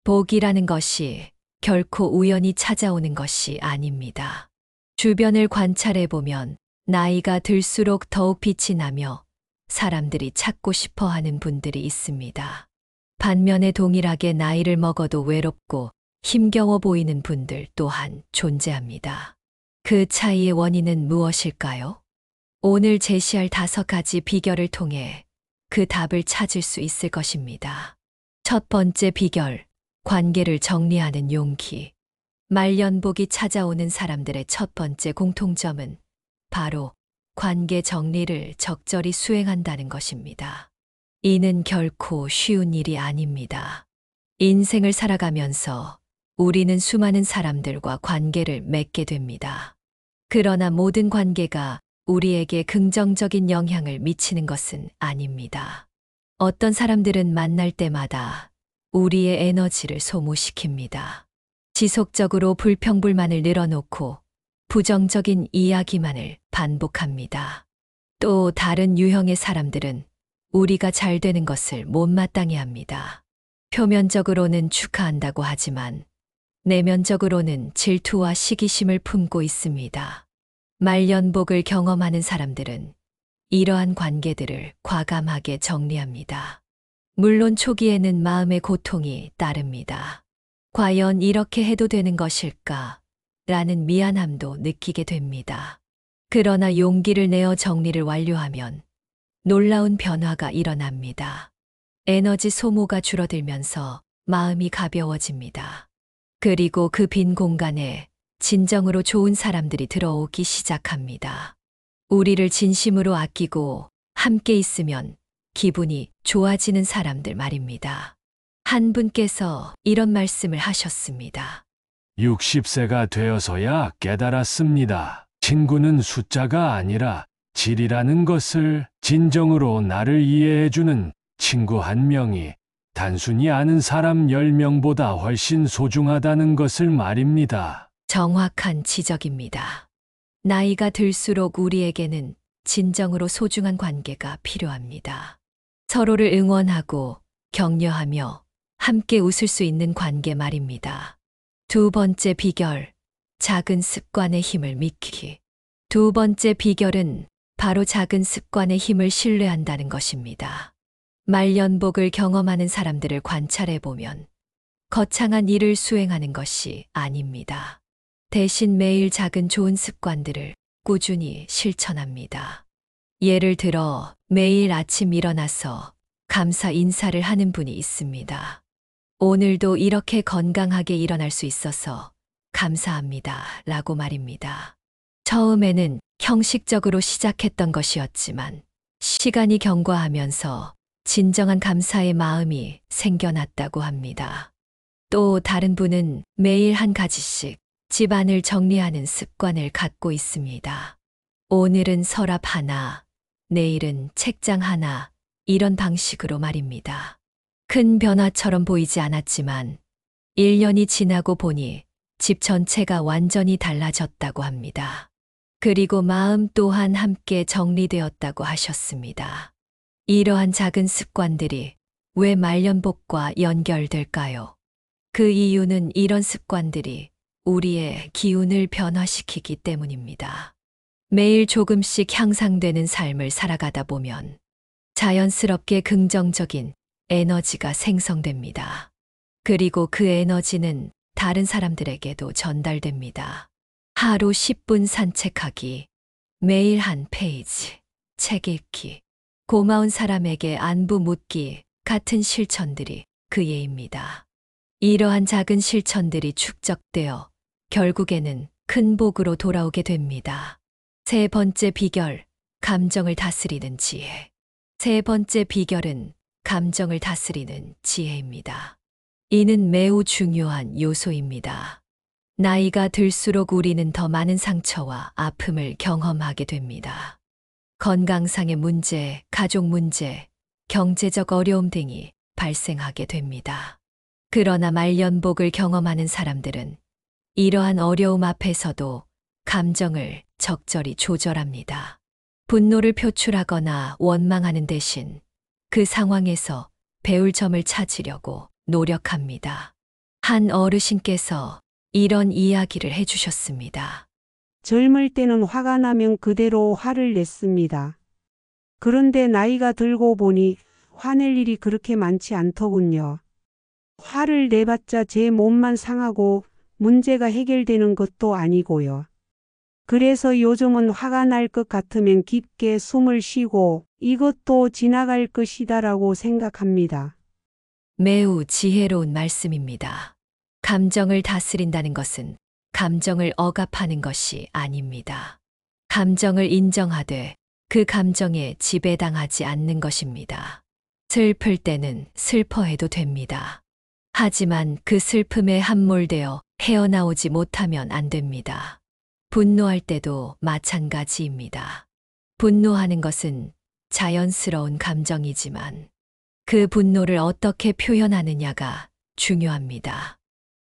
복이라는 것이 결코 우연히 찾아오는 것이 아닙니다. 주변을 관찰해 보면 나이가 들수록 더욱 빛이 나며 사람들이 찾고 싶어 하는 분들이 있습니다. 반면에 동일하게 나이를 먹어도 외롭고 힘겨워 보이는 분들 또한 존재합니다. 그 차이의 원인은 무엇일까요? 오늘 제시할 5가지 비결을 통해 그 답을 찾을 수 있을 것입니다. 첫 번째 비결, 관계를 정리하는 용기. 말년복이 찾아오는 사람들의 첫 번째 공통점은 바로 관계 정리를 적절히 수행한다는 것입니다. 이는 결코 쉬운 일이 아닙니다. 인생을 살아가면서 우리는 수많은 사람들과 관계를 맺게 됩니다. 그러나 모든 관계가 우리에게 긍정적인 영향을 미치는 것은 아닙니다. 어떤 사람들은 만날 때마다 우리의 에너지를 소모시킵니다. 지속적으로 불평불만을 늘어놓고 부정적인 이야기만을 반복합니다. 또 다른 유형의 사람들은 우리가 잘 되는 것을 못마땅해 합니다. 표면적으로는 축하한다고 하지만 내면적으로는 질투와 시기심을 품고 있습니다. 말년복을 경험하는 사람들은 이러한 관계들을 과감하게 정리합니다. 물론 초기에는 마음의 고통이 따릅니다. 과연 이렇게 해도 되는 것일까? 라는 미안함도 느끼게 됩니다. 그러나 용기를 내어 정리를 완료하면 놀라운 변화가 일어납니다. 에너지 소모가 줄어들면서 마음이 가벼워집니다. 그리고 그 빈 공간에 진정으로 좋은 사람들이 들어오기 시작합니다. 우리를 진심으로 아끼고 함께 있으면 기분이 좋아지는 사람들 말입니다. 한 분께서 이런 말씀을 하셨습니다. 60세가 되어서야 깨달았습니다. 친구는 숫자가 아니라 질이라는 것을. 진정으로 나를 이해해주는 친구 한 명이 단순히 아는 사람 10명보다 훨씬 소중하다는 것을 말입니다. 정확한 지적입니다. 나이가 들수록 우리에게는 진정으로 소중한 관계가 필요합니다. 서로를 응원하고 격려하며 함께 웃을 수 있는 관계 말입니다. 두 번째 비결, 작은 습관의 힘을 믿기. 두 번째 비결은 바로 작은 습관의 힘을 신뢰한다는 것입니다. 말년복을 경험하는 사람들을 관찰해 보면 거창한 일을 수행하는 것이 아닙니다. 대신 매일 작은 좋은 습관들을 꾸준히 실천합니다. 예를 들어 매일 아침 일어나서 감사 인사를 하는 분이 있습니다. 오늘도 이렇게 건강하게 일어날 수 있어서 감사합니다. 라고 말입니다. 처음에는 형식적으로 시작했던 것이었지만 시간이 경과하면서 진정한 감사의 마음이 생겨났다고 합니다. 또 다른 분은 매일 한 가지씩 집안을 정리하는 습관을 갖고 있습니다. 오늘은 서랍 하나, 내일은 책장 하나, 이런 방식으로 말입니다. 큰 변화처럼 보이지 않았지만 1년이 지나고 보니 집 전체가 완전히 달라졌다고 합니다. 그리고 마음 또한 함께 정리되었다고 하셨습니다. 이러한 작은 습관들이 왜 말년복과 연결될까요? 그 이유는 이런 습관들이 우리의 기운을 변화시키기 때문입니다. 매일 조금씩 향상되는 삶을 살아가다 보면 자연스럽게 긍정적인 에너지가 생성됩니다. 그리고 그 에너지는 다른 사람들에게도 전달됩니다. 하루 10분 산책하기, 매일 한 페이지, 책 읽기, 고마운 사람에게 안부 묻기 같은 실천들이 그 예입니다. 이러한 작은 실천들이 축적되어 결국에는 큰 복으로 돌아오게 됩니다. 세 번째 비결, 감정을 다스리는 지혜. 세 번째 비결은 감정을 다스리는 지혜입니다. 이는 매우 중요한 요소입니다. 나이가 들수록 우리는 더 많은 상처와 아픔을 경험하게 됩니다. 건강상의 문제, 가족 문제, 경제적 어려움 등이 발생하게 됩니다. 그러나 말년복을 경험하는 사람들은 이러한 어려움 앞에서도 감정을 적절히 조절합니다. 분노를 표출하거나 원망하는 대신 그 상황에서 배울 점을 찾으려고 노력합니다. 한 어르신께서 이런 이야기를 해주셨습니다. 젊을 때는 화가 나면 그대로 화를 냈습니다. 그런데 나이가 들고 보니 화낼 일이 그렇게 많지 않더군요. 화를 내봤자 제 몸만 상하고 문제가 해결되는 것도 아니고요. 그래서 요즘은 화가 날 것 같으면 깊게 숨을 쉬고 이것도 지나갈 것이다라고 생각합니다. 매우 지혜로운 말씀입니다. 감정을 다스린다는 것은 감정을 억압하는 것이 아닙니다. 감정을 인정하되 그 감정에 지배당하지 않는 것입니다. 슬플 때는 슬퍼해도 됩니다. 하지만 그 슬픔에 함몰되어 헤어나오지 못하면 안 됩니다. 분노할 때도 마찬가지입니다. 분노하는 것은 자연스러운 감정이지만 그 분노를 어떻게 표현하느냐가 중요합니다.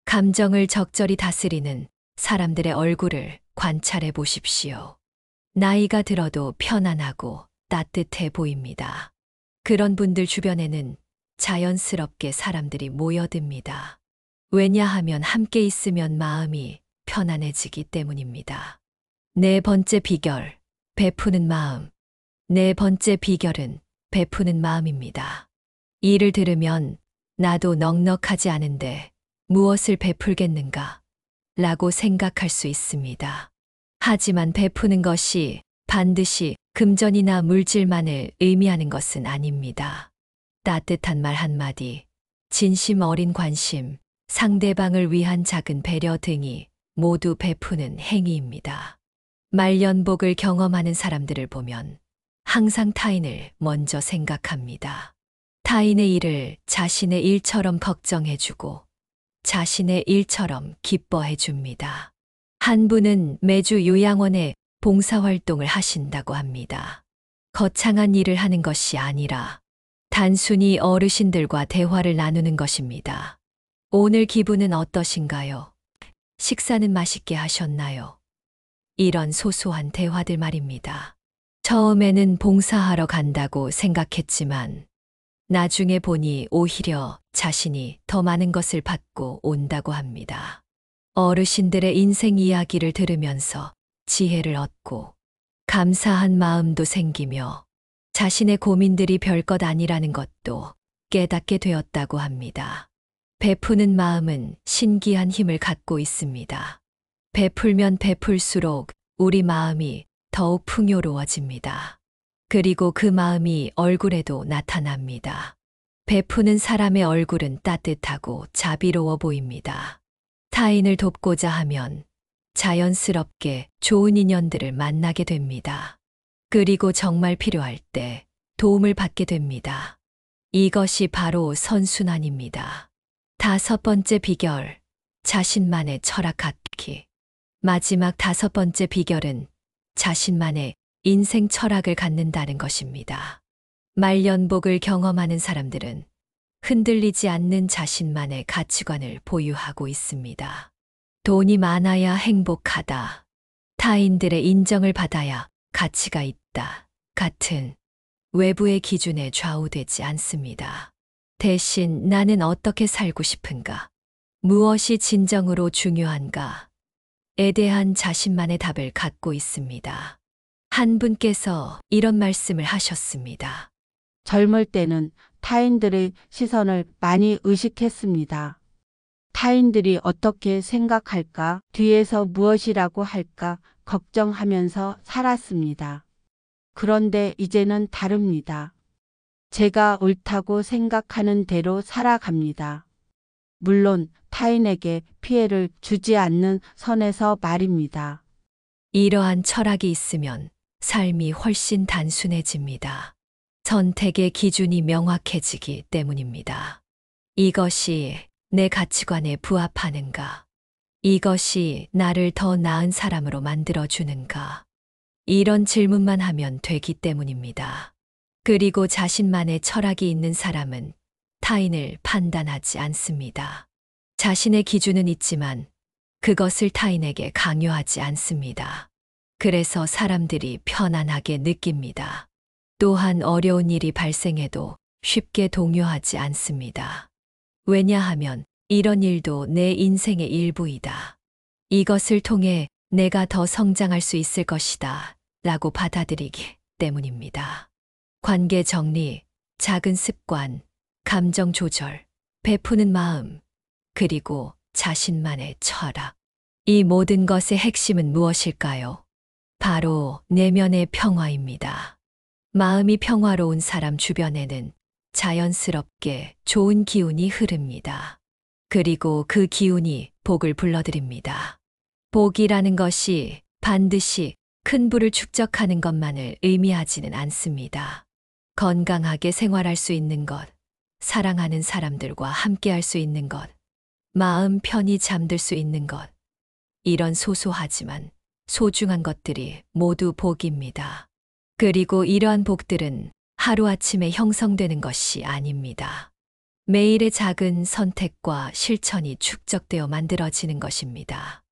감정을 적절히 다스리는 사람들의 얼굴을 관찰해 보십시오. 나이가 들어도 편안하고 따뜻해 보입니다. 그런 분들 주변에는 자연스럽게 사람들이 모여듭니다. 왜냐하면 함께 있으면 마음이 편안해지기 때문입니다. 네 번째 비결, 베푸는 마음. 네 번째 비결은 베푸는 마음입니다. 이를 들으면 나도 넉넉하지 않은데 무엇을 베풀겠는가? 라고 생각할 수 있습니다. 하지만 베푸는 것이 반드시 금전이나 물질만을 의미하는 것은 아닙니다. 따뜻한 말 한마디, 진심 어린 관심, 상대방을 위한 작은 배려 등이 모두 베푸는 행위입니다. 말년복을 경험하는 사람들을 보면 항상 타인을 먼저 생각합니다. 타인의 일을 자신의 일처럼 걱정해주고 자신의 일처럼 기뻐해줍니다. 한 분은 매주 요양원에 봉사활동을 하신다고 합니다. 거창한 일을 하는 것이 아니라 단순히 어르신들과 대화를 나누는 것입니다. 오늘 기분은 어떠신가요? 식사는 맛있게 하셨나요? 이런 소소한 대화들 말입니다. 처음에는 봉사하러 간다고 생각했지만 나중에 보니 오히려 자신이 더 많은 것을 받고 온다고 합니다. 어르신들의 인생 이야기를 들으면서 지혜를 얻고 감사한 마음도 생기며 자신의 고민들이 별것 아니라는 것도 깨닫게 되었다고 합니다. 베푸는 마음은 신기한 힘을 갖고 있습니다. 베풀면 베풀수록 우리 마음이 더욱 풍요로워집니다. 그리고 그 마음이 얼굴에도 나타납니다. 베푸는 사람의 얼굴은 따뜻하고 자비로워 보입니다. 타인을 돕고자 하면 자연스럽게 좋은 인연들을 만나게 됩니다. 그리고 정말 필요할 때 도움을 받게 됩니다. 이것이 바로 선순환입니다. 다섯 번째 비결, 자신만의 철학 갖기. 마지막 다섯 번째 비결은 자신만의 인생 철학을 갖는다는 것입니다. 말년복을 경험하는 사람들은 흔들리지 않는 자신만의 가치관을 보유하고 있습니다. 돈이 많아야 행복하다. 타인들의 인정을 받아야 가치가 있다. 같은 외부의 기준에 좌우되지 않습니다. 대신 나는 어떻게 살고 싶은가? 무엇이 진정으로 중요한가? 에 대한 자신만의 답을 갖고 있습니다. 한 분께서 이런 말씀을 하셨습니다. 젊을 때는 타인들의 시선을 많이 의식했습니다. 타인들이 어떻게 생각할까, 뒤에서 무엇이라고 할까 걱정하면서 살았습니다. 그런데 이제는 다릅니다. 제가 옳다고 생각하는 대로 살아갑니다. 물론 타인에게 피해를 주지 않는 선에서 말입니다. 이러한 철학이 있으면 삶이 훨씬 단순해집니다. 선택의 기준이 명확해지기 때문입니다. 이것이 내 가치관에 부합하는가? 이것이 나를 더 나은 사람으로 만들어주는가? 이런 질문만 하면 되기 때문입니다. 그리고 자신만의 철학이 있는 사람은 타인을 판단하지 않습니다. 자신의 기준은 있지만 그것을 타인에게 강요하지 않습니다. 그래서 사람들이 편안하게 느낍니다. 또한 어려운 일이 발생해도 쉽게 동요하지 않습니다. 왜냐하면 이런 일도 내 인생의 일부이다. 이것을 통해 내가 더 성장할 수 있을 것이다. 라고 받아들이기 때문입니다. 관계 정리, 작은 습관, 감정 조절, 베푸는 마음, 그리고 자신만의 철학. 이 모든 것의 핵심은 무엇일까요? 바로 내면의 평화입니다. 마음이 평화로운 사람 주변에는 자연스럽게 좋은 기운이 흐릅니다. 그리고 그 기운이 복을 불러들입니다. 복이라는 것이 반드시 큰 부를 축적하는 것만을 의미하지는 않습니다. 건강하게 생활할 수 있는 것, 사랑하는 사람들과 함께할 수 있는 것, 마음 편히 잠들 수 있는 것, 이런 소소하지만 소중한 것들이 모두 복입니다. 그리고 이러한 복들은 하루아침에 형성되는 것이 아닙니다. 매일의 작은 선택과 실천이 축적되어 만들어지는 것입니다.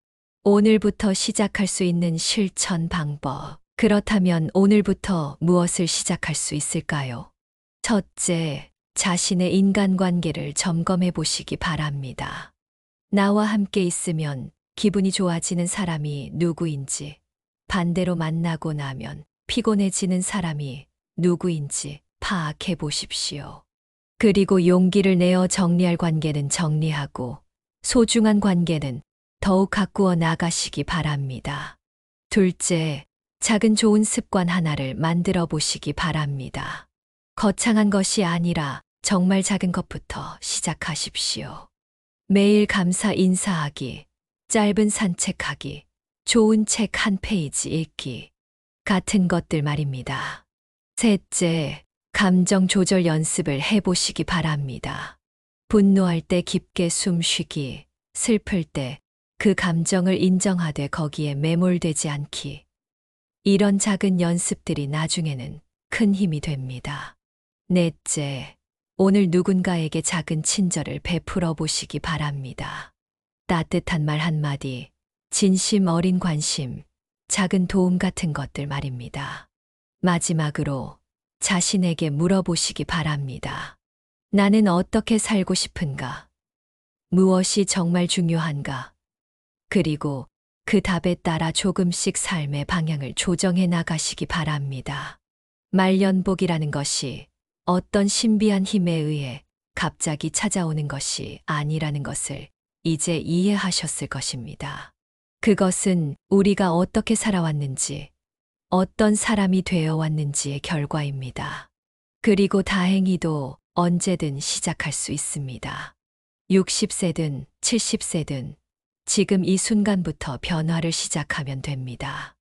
오늘부터 시작할 수 있는 실천 방법. 그렇다면 오늘부터 무엇을 시작할 수 있을까요? 첫째, 자신의 인간관계를 점검해 보시기 바랍니다. 나와 함께 있으면 기분이 좋아지는 사람이 누구인지, 반대로 만나고 나면 피곤해지는 사람이 누구인지 파악해 보십시오. 그리고 용기를 내어 정리할 관계는 정리하고 소중한 관계는 더욱 가꾸어 나가시기 바랍니다. 둘째, 작은 좋은 습관 하나를 만들어 보시기 바랍니다. 거창한 것이 아니라 정말 작은 것부터 시작하십시오. 매일 감사 인사하기, 짧은 산책하기, 좋은 책 한 페이지 읽기 같은 것들 말입니다. 셋째, 감정 조절 연습을 해보시기 바랍니다. 분노할 때 깊게 숨 쉬기, 슬플 때 그 감정을 인정하되 거기에 매몰되지 않기. 이런 작은 연습들이 나중에는 큰 힘이 됩니다. 넷째, 오늘 누군가에게 작은 친절을 베풀어 보시기 바랍니다. 따뜻한 말 한마디, 진심 어린 관심, 작은 도움 같은 것들 말입니다. 마지막으로 자신에게 물어보시기 바랍니다. 나는 어떻게 살고 싶은가? 무엇이 정말 중요한가? 그리고 그 답에 따라 조금씩 삶의 방향을 조정해 나가시기 바랍니다. 말년복이라는 것이 어떤 신비한 힘에 의해 갑자기 찾아오는 것이 아니라는 것을 이제 이해하셨을 것입니다. 그것은 우리가 어떻게 살아왔는지, 어떤 사람이 되어 왔는지의 결과입니다. 그리고 다행히도 언제든 시작할 수 있습니다. 60세든 70세든 지금 이 순간부터 변화를 시작하면 됩니다.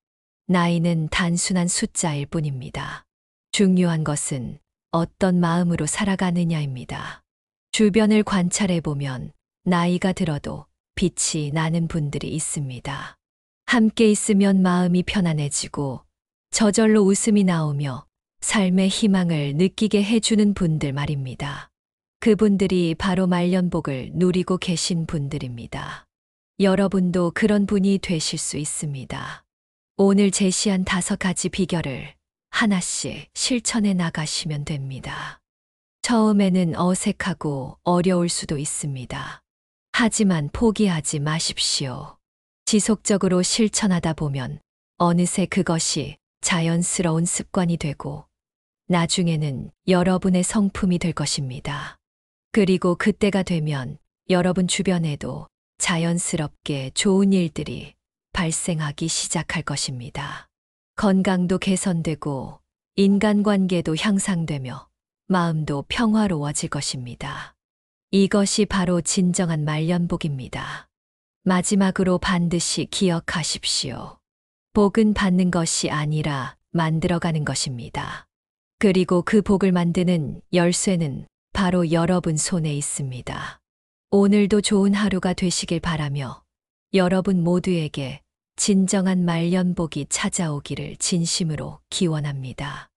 나이는 단순한 숫자일 뿐입니다. 중요한 것은 어떤 마음으로 살아가느냐입니다. 주변을 관찰해 보면 나이가 들어도 빛이 나는 분들이 있습니다. 함께 있으면 마음이 편안해지고 저절로 웃음이 나오며 삶의 희망을 느끼게 해주는 분들 말입니다. 그분들이 바로 말년복을 누리고 계신 분들입니다. 여러분도 그런 분이 되실 수 있습니다. 오늘 제시한 5가지 비결을 하나씩 실천해 나가시면 됩니다. 처음에는 어색하고 어려울 수도 있습니다. 하지만 포기하지 마십시오. 지속적으로 실천하다 보면 어느새 그것이 자연스러운 습관이 되고 나중에는 여러분의 성품이 될 것입니다. 그리고 그때가 되면 여러분 주변에도 자연스럽게 좋은 일들이 발생하기 시작할 것입니다. 건강도 개선되고 인간관계도 향상되며 마음도 평화로워질 것입니다. 이것이 바로 진정한 말년복입니다. 마지막으로 반드시 기억하십시오. 복은 받는 것이 아니라 만들어가는 것입니다. 그리고 그 복을 만드는 열쇠는 바로 여러분 손에 있습니다. 오늘도 좋은 하루가 되시길 바라며 여러분 모두에게 진정한 말년복이 찾아오기를 진심으로 기원합니다.